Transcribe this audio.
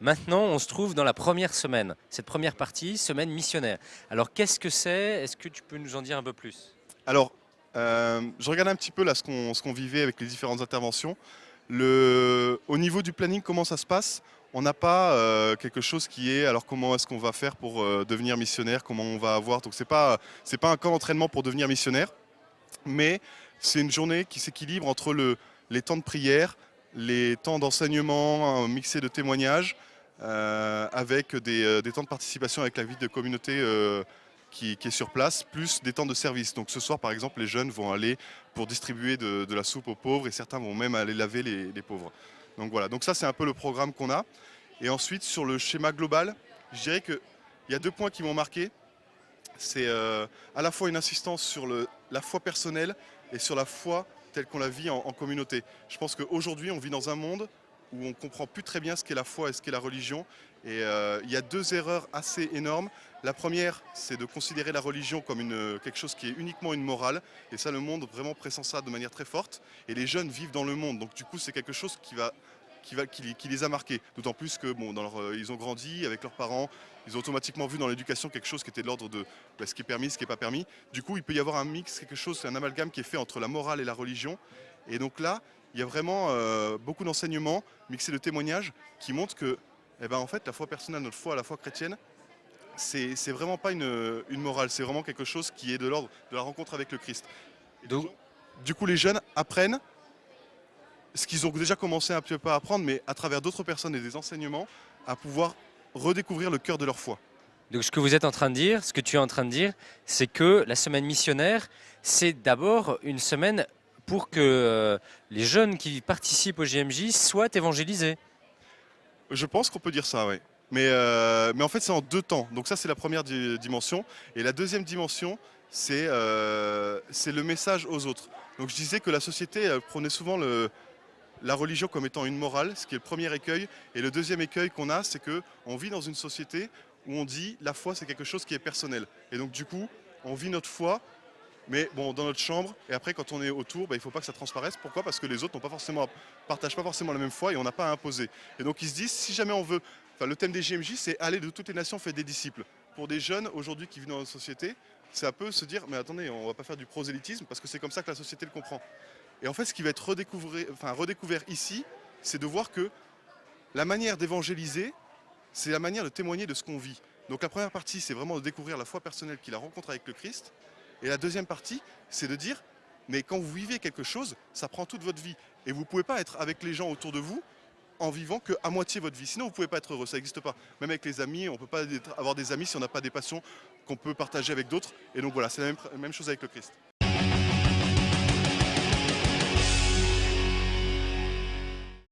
Maintenant, on se trouve dans la première semaine, cette première partie, semaine missionnaire. Alors qu'est-ce que c'est? Est-ce que tu peux nous en dire un peu plus? Alors, je regarde un petit peu là ce qu'on vivait avec les différentes interventions. Au niveau du planning, comment ça se passe? On n'a pas quelque chose qui est alors comment est-ce qu'on va faire pour devenir missionnaire, comment on va avoir. Donc c'est pas un camp d'entraînement pour devenir missionnaire, mais c'est une journée qui s'équilibre entre les temps de prière, les temps d'enseignement mixés de témoignages, avec des temps de participation avec la vie de communauté qui est sur place, plus des temps de service. Donc ce soir, par exemple, les jeunes vont aller pour distribuer de la soupe aux pauvres et certains vont même aller laver les pauvres. Donc voilà, donc ça c'est un peu le programme qu'on a. Et ensuite, sur le schéma global, je dirais qu'il y a 2 points qui m'ont marqué. C'est à la fois une insistance sur la foi personnelle et sur la foi telle qu'on la vit en communauté. Je pense qu'aujourd'hui, on vit dans un monde où on ne comprend plus très bien ce qu'est la foi et ce qu'est la religion. Et il y a 2 erreurs assez énormes. La première, c'est de considérer la religion comme quelque chose qui est uniquement une morale. Et ça, le monde vraiment pressent ça de manière très forte. Et les jeunes vivent dans le monde. Donc du coup, c'est quelque chose qui les a marqués. D'autant plus que bon, ils ont grandi avec leurs parents, ils ont automatiquement vu dans l'éducation quelque chose qui était de l'ordre de ce qui est permis, ce qui n'est pas permis. Du coup, il peut y avoir un mix, quelque chose, un amalgame qui est fait entre la morale et la religion. Et donc là, il y a vraiment beaucoup d'enseignements mixés de témoignages qui montrent que, eh ben, en fait, la foi personnelle, notre foi, la foi chrétienne, c'est vraiment pas une morale, c'est vraiment quelque chose qui est de l'ordre de la rencontre avec le Christ. Et Donc, du coup, les jeunes apprennent ce qu'ils ont déjà commencé un petit peu à apprendre, mais à travers d'autres personnes et des enseignements, à pouvoir redécouvrir le cœur de leur foi. donc ce que vous êtes en train de dire, ce que tu es en train de dire, c'est que la semaine missionnaire, c'est d'abord une semaine pour que les jeunes qui participent au JMJ soient évangélisés. Je pense qu'on peut dire ça, oui. Mais en fait, c'est en 2 temps. Donc ça, c'est la première dimension. Et la deuxième dimension, c'est le message aux autres. Donc je disais que la société prenait souvent la religion comme étant une morale, ce qui est le premier écueil. Et le deuxième écueil qu'on a, c'est qu'on vit dans une société où on dit la foi, c'est quelque chose qui est personnel. Et donc du coup, on vit notre foi, mais bon, dans notre chambre. Et après, quand on est autour, il ne faut pas que ça transparaisse. Pourquoi? Parce que les autres partagent pas forcément la même foi et on n'a pas à imposer. Et donc ils se disent, si jamais on veut, enfin le thème des JMJ, c'est aller de toutes les nations, faire des disciples. Pour des jeunes aujourd'hui qui vivent dans notre société, c'est un peu se dire, mais attendez, on va pas faire du prosélytisme parce que c'est comme ça que la société le comprend. Et en fait, ce qui va être redécouvert ici, c'est de voir que la manière d'évangéliser, c'est la manière de témoigner de ce qu'on vit. Donc la première partie, c'est vraiment de découvrir la foi personnelle qu'il a rencontre avec le Christ. Et la deuxième partie, c'est de dire, mais quand vous vivez quelque chose, ça prend toute votre vie. Et vous ne pouvez pas être avec les gens autour de vous en vivant qu'à moitié votre vie. Sinon, vous ne pouvez pas être heureux, ça n'existe pas. Même avec les amis, on ne peut pas avoir des amis si on n'a pas des passions qu'on peut partager avec d'autres. Et donc voilà, c'est la même chose avec le Christ.